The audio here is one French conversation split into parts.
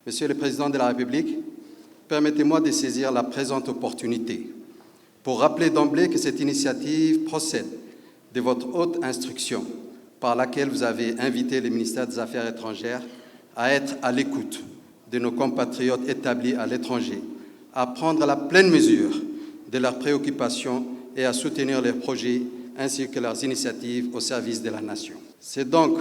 Monsieur le Président de la République, permettez-moi de saisir la présente opportunité pour rappeler d'emblée que cette initiative procède de votre haute instruction par laquelle vous avez invité le ministère des Affaires étrangères à être à l'écoute de nos compatriotes établis à l'étranger, à prendre la pleine mesure de leurs préoccupations et à soutenir leurs projets ainsi que leurs initiatives au service de la nation. C'est donc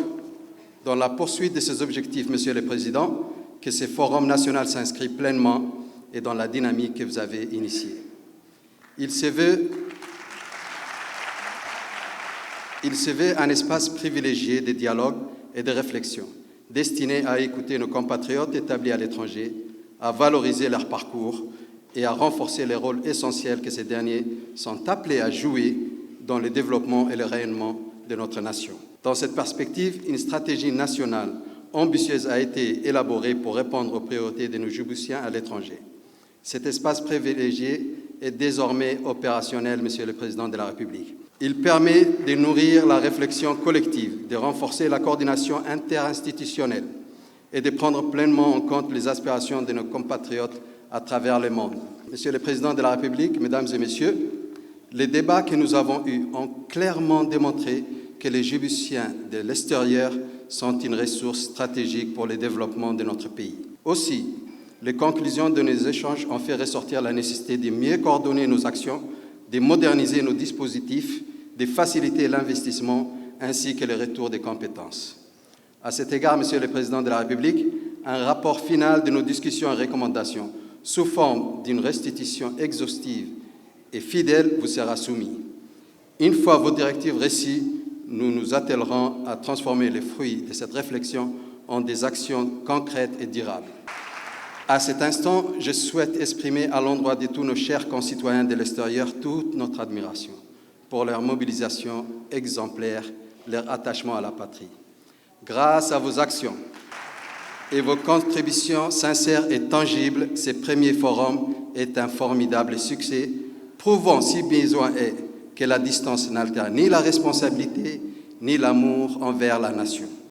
dans la poursuite de ces objectifs, Monsieur le Président, que ce forum national s'inscrit pleinement et dans la dynamique que vous avez initiée. Il se veut un espace privilégié de dialogue et de réflexion, destiné à écouter nos compatriotes établis à l'étranger, à valoriser leur parcours et à renforcer les rôles essentiels que ces derniers sont appelés à jouer dans le développement et le rayonnement de notre nation. Dans cette perspective, une stratégie nationale ambitieuse a été élaborée pour répondre aux priorités de nos Djiboutiens à l'étranger. Cet espace privilégié est désormais opérationnel, Monsieur le Président de la République. Il permet de nourrir la réflexion collective, de renforcer la coordination interinstitutionnelle et de prendre pleinement en compte les aspirations de nos compatriotes à travers le monde. Monsieur le Président de la République, Mesdames et Messieurs, les débats que nous avons eus ont clairement démontré que les Djiboutiens de l'extérieur sont une ressource stratégique pour le développement de notre pays. Aussi, les conclusions de nos échanges ont fait ressortir la nécessité de mieux coordonner nos actions, de moderniser nos dispositifs, de faciliter l'investissement ainsi que le retour des compétences. À cet égard, Monsieur le Président de la République, un rapport final de nos discussions et recommandations sous forme d'une restitution exhaustive et fidèle vous sera soumis. Une fois vos directives reçues, nous nous attellerons à transformer les fruits de cette réflexion en des actions concrètes et durables. À cet instant, je souhaite exprimer à l'endroit de tous nos chers concitoyens de l'extérieur toute notre admiration pour leur mobilisation exemplaire, leur attachement à la patrie. Grâce à vos actions et vos contributions sincères et tangibles, ce premier forum est un formidable succès, prouvant, si besoin est, que la distance n'altère ni la responsabilité, ni l'amour envers la nation.